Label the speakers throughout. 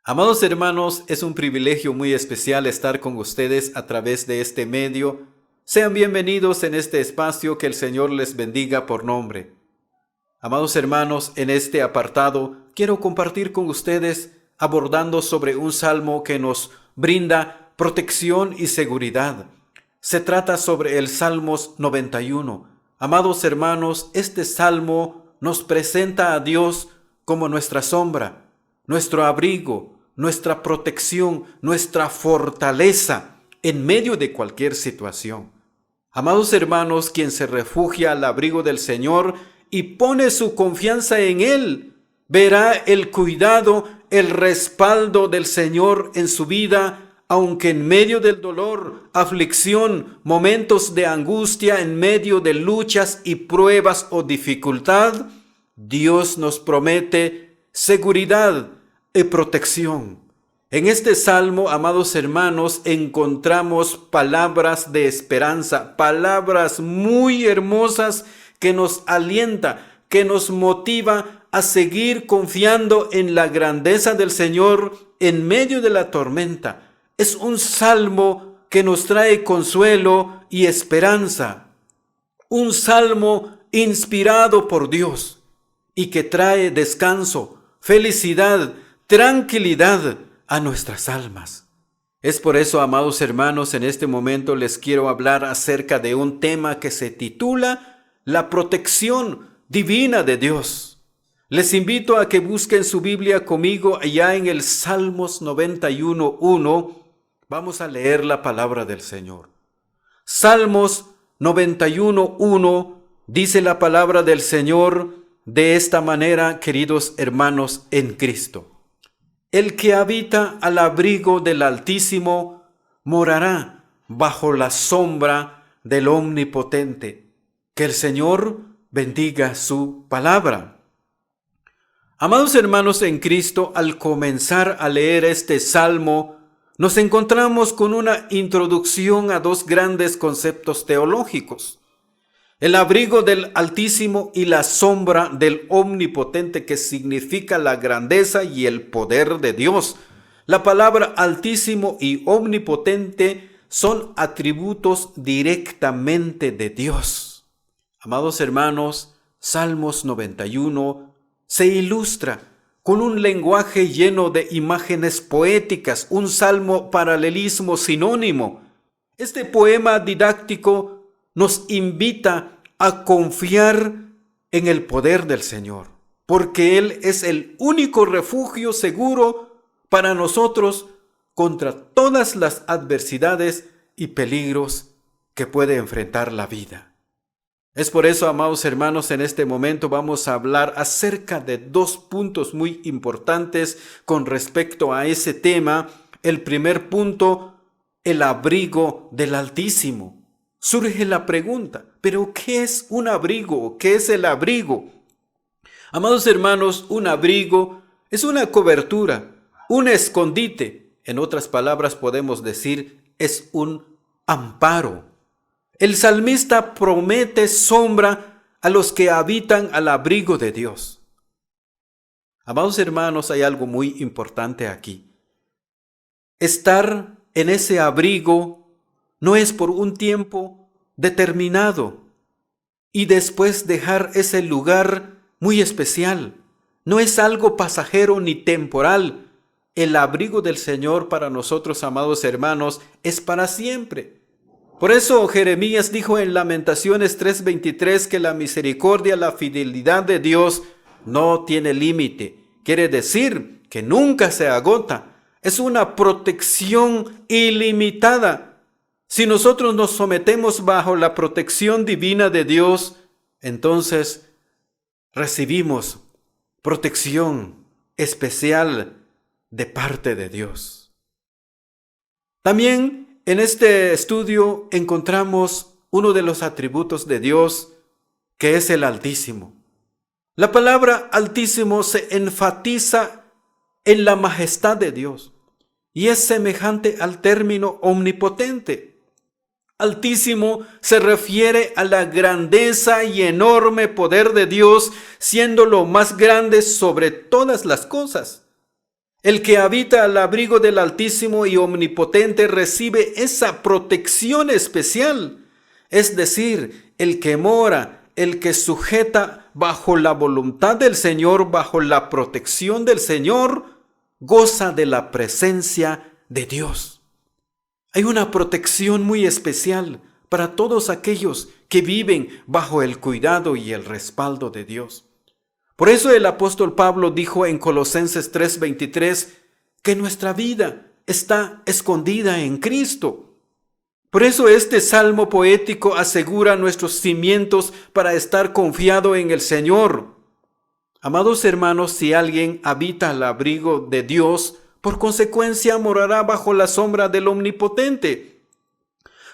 Speaker 1: Amados hermanos, es un privilegio muy especial estar con ustedes a través de este medio. Sean bienvenidos en este espacio, que el Señor les bendiga por nombre. Amados hermanos, en este apartado quiero compartir con ustedes abordando sobre un salmo que nos brinda protección y seguridad. Se trata sobre el Salmos 91. Amados hermanos, este salmo nos presenta a Dios como nuestra sombra, nuestro abrigo, nuestra protección, nuestra fortaleza en medio de cualquier situación. Amados hermanos, quien se refugia al abrigo del Señor y pone su confianza en Él, verá el cuidado, el respaldo del Señor en su vida, aunque en medio del dolor, aflicción, momentos de angustia, en medio de luchas y pruebas o dificultad, Dios nos promete seguridad y protección. En este salmo, amados hermanos, encontramos palabras de esperanza, palabras muy hermosas que nos alienta, que nos motiva a seguir confiando en la grandeza del Señor en medio de la tormenta. Es un salmo que nos trae consuelo y esperanza. Un salmo inspirado por Dios y que trae descanso, felicidad, tranquilidad a nuestras almas. Es por eso, amados hermanos, en este momento les quiero hablar acerca de un tema que se titula La protección divina de Dios. Les invito a que busquen su Biblia conmigo allá en el Salmos 91:1. Vamos a leer la palabra del Señor. Salmos 91:1 dice la palabra del Señor de esta manera, queridos hermanos en Cristo. El que habita al abrigo del Altísimo morará bajo la sombra del Omnipotente. Que el Señor bendiga su palabra. Amados hermanos en Cristo, al comenzar a leer este salmo, nos encontramos con una introducción a dos grandes conceptos teológicos: el abrigo del Altísimo y la sombra del Omnipotente, que significa la grandeza y el poder de Dios. La palabra Altísimo y Omnipotente son atributos directamente de Dios. Amados hermanos, Salmos 91 se ilustra con un lenguaje lleno de imágenes poéticas, un salmo paralelismo sinónimo. Este poema didáctico nos invita a confiar en el poder del Señor, porque Él es el único refugio seguro para nosotros contra todas las adversidades y peligros que puede enfrentar la vida. Es por eso, amados hermanos, en este momento vamos a hablar acerca de dos puntos muy importantes con respecto a ese tema. El primer punto, el abrigo del Altísimo. Surge la pregunta, ¿pero qué es un abrigo? ¿Qué es el abrigo? Amados hermanos, un abrigo es una cobertura, un escondite. En otras palabras podemos decir, es un amparo. El salmista promete sombra a los que habitan al abrigo de Dios. Amados hermanos, hay algo muy importante aquí. Estar en ese abrigo no es por un tiempo determinado y después dejar ese lugar muy especial. No es algo pasajero ni temporal. El abrigo del Señor para nosotros, amados hermanos, es para siempre. Por eso Jeremías dijo en Lamentaciones 3:23 que la misericordia, la fidelidad de Dios no tiene límite. Quiere decir que nunca se agota. Es una protección ilimitada. Si nosotros nos sometemos bajo la protección divina de Dios, entonces recibimos protección especial de parte de Dios. También en este estudio encontramos uno de los atributos de Dios, que es el Altísimo. La palabra Altísimo se enfatiza en la majestad de Dios y es semejante al término omnipotente. Altísimo se refiere a la grandeza y enorme poder de Dios, siendo lo más grande sobre todas las cosas. El que habita al abrigo del Altísimo y Omnipotente recibe esa protección especial. Es decir, el que mora, el que sujeta bajo la voluntad del Señor, bajo la protección del Señor, goza de la presencia de Dios. Hay una protección muy especial para todos aquellos que viven bajo el cuidado y el respaldo de Dios. Por eso el apóstol Pablo dijo en Colosenses 3:23 que nuestra vida está escondida en Cristo. Por eso este salmo poético asegura nuestros cimientos para estar confiado en el Señor. Amados hermanos, si alguien habita al abrigo de Dios, por consecuencia morará bajo la sombra del Omnipotente.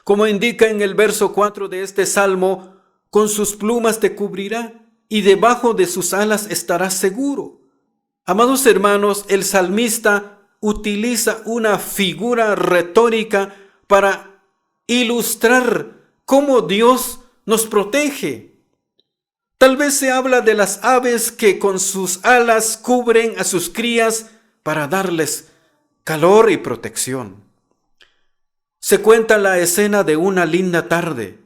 Speaker 1: Como indica en el verso 4 de este salmo, con sus plumas te cubrirá y debajo de sus alas estarás seguro. Amados hermanos, el salmista utiliza una figura retórica para ilustrar cómo Dios nos protege. Tal vez se habla de las aves que con sus alas cubren a sus crías para darles calor y protección. Se cuenta la escena de una linda tarde,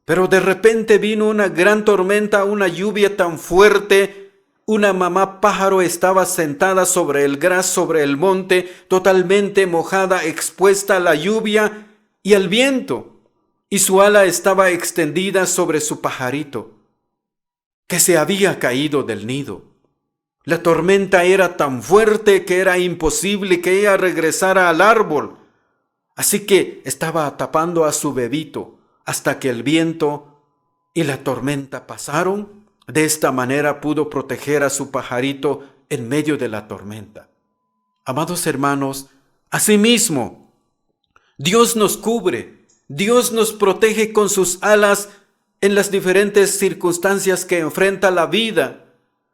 Speaker 1: pero de repente vino una gran tormenta, una lluvia tan fuerte. Una mamá pájaro estaba sentada sobre el gras, sobre el monte, totalmente mojada, expuesta a la lluvia y al viento, y su ala estaba extendida sobre su pajarito, que se había caído del nido. La tormenta era tan fuerte que era imposible que ella regresara al árbol, así que estaba tapando a su bebito hasta que el viento y la tormenta pasaron. De esta manera pudo proteger a su pajarito en medio de la tormenta. Amados hermanos, asimismo, Dios nos cubre, Dios nos protege con sus alas en las diferentes circunstancias que enfrenta la vida.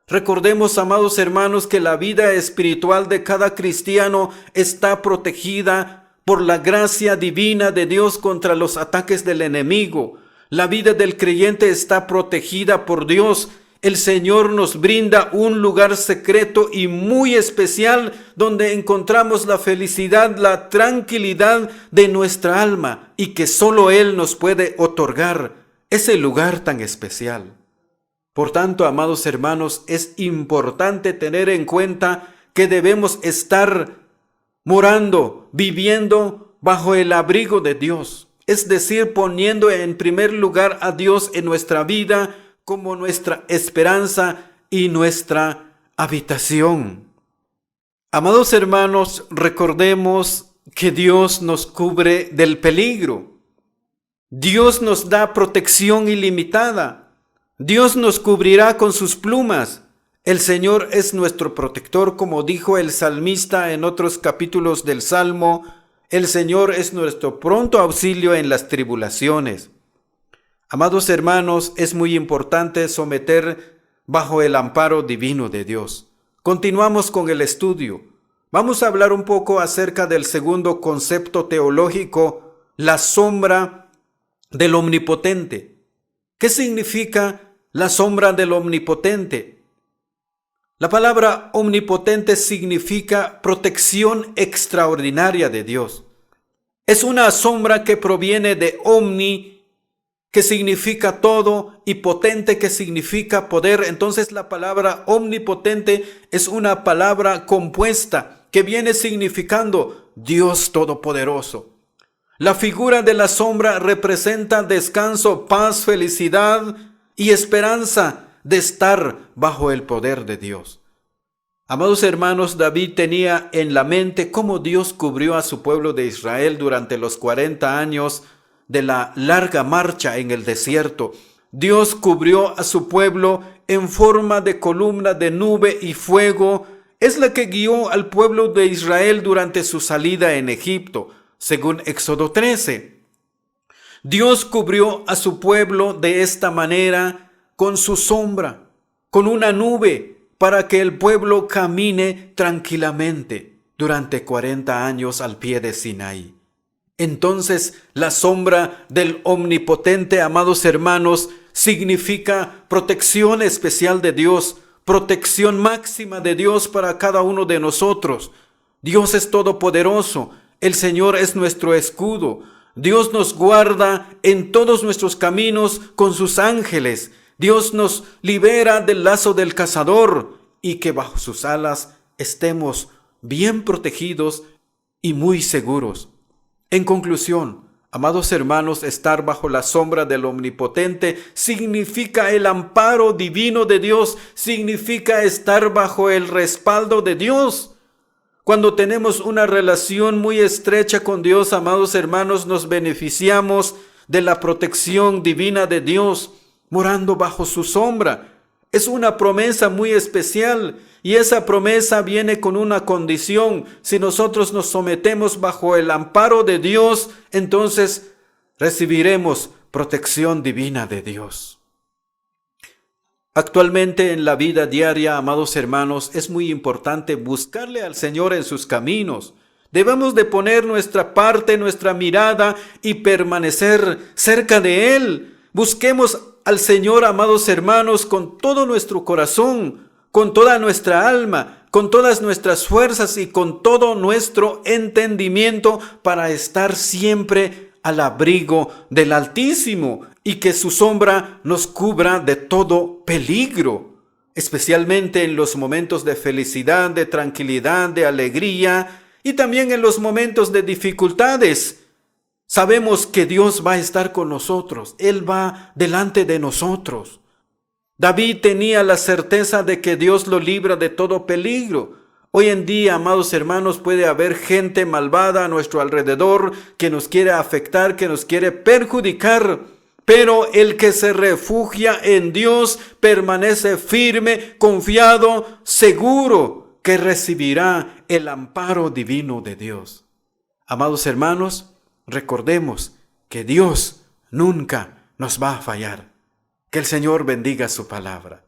Speaker 1: Recordemos, amados hermanos, que la vida espiritual de cada cristiano está protegida por la gracia divina de Dios contra los ataques del enemigo. La vida del creyente está protegida por Dios. El Señor nos brinda un lugar secreto y muy especial donde encontramos la felicidad, la tranquilidad de nuestra alma y que solo Él nos puede otorgar ese lugar tan especial. Por tanto, amados hermanos, es importante tener en cuenta que debemos estar morando, viviendo bajo el abrigo de Dios. Es decir, poniendo en primer lugar a Dios en nuestra vida como nuestra esperanza y nuestra habitación. Amados hermanos, recordemos que Dios nos cubre del peligro. Dios nos da protección ilimitada. Dios nos cubrirá con sus plumas. El Señor es nuestro protector, como dijo el salmista en otros capítulos del Salmo. El Señor es nuestro pronto auxilio en las tribulaciones. Amados hermanos, es muy importante someter bajo el amparo divino de Dios. Continuamos con el estudio. Vamos a hablar un poco acerca del segundo concepto teológico, la sombra del Omnipotente. ¿Qué significa la sombra del Omnipotente? La palabra omnipotente significa protección extraordinaria de Dios. Es una sombra que proviene de omni, que significa todo, y potente, que significa poder. Entonces la palabra omnipotente es una palabra compuesta que viene significando Dios Todopoderoso. La figura de la sombra representa descanso, paz, felicidad y esperanza de estar bajo el poder de Dios. Amados hermanos, David tenía en la mente cómo Dios cubrió a su pueblo de Israel durante los 40 años de la larga marcha en el desierto. Dios cubrió a su pueblo en forma de columna de nube y fuego. Es la que guió al pueblo de Israel durante su salida en Egipto, según Éxodo 13. Dios cubrió a su pueblo de esta manera con su sombra, con una nube, para que el pueblo camine tranquilamente durante 40 años al pie de Sinaí. Entonces, la sombra del Omnipotente, amados hermanos, significa protección especial de Dios, protección máxima de Dios para cada uno de nosotros. Dios es todopoderoso. El Señor es nuestro escudo. Dios nos guarda en todos nuestros caminos con sus ángeles. Dios nos libera del lazo del cazador y que bajo sus alas estemos bien protegidos y muy seguros. En conclusión, amados hermanos, estar bajo la sombra del Omnipotente significa el amparo divino de Dios, significa estar bajo el respaldo de Dios. Cuando tenemos una relación muy estrecha con Dios, amados hermanos, nos beneficiamos de la protección divina de Dios, morando bajo su sombra. Es una promesa muy especial y esa promesa viene con una condición. Si nosotros nos sometemos bajo el amparo de Dios, entonces recibiremos protección divina de Dios. Actualmente en la vida diaria, amados hermanos, es muy importante buscarle al Señor en sus caminos. Debemos de poner nuestra parte, nuestra mirada y permanecer cerca de Él. Busquemos al Señor, amados hermanos, con todo nuestro corazón, con toda nuestra alma, con todas nuestras fuerzas y con todo nuestro entendimiento para estar siempre al abrigo del Altísimo y que su sombra nos cubra de todo peligro, especialmente en los momentos de felicidad, de tranquilidad, de alegría y también en los momentos de dificultades. Sabemos que Dios va a estar con nosotros, Él va delante de nosotros. David tenía la certeza de que Dios lo libra de todo peligro. Hoy en día, amados hermanos, puede haber gente malvada a nuestro alrededor que nos quiere afectar, que nos quiere perjudicar. Pero el que se refugia en Dios permanece firme, confiado, seguro que recibirá el amparo divino de Dios. Amados hermanos, recordemos que Dios nunca nos va a fallar. Que el Señor bendiga su palabra.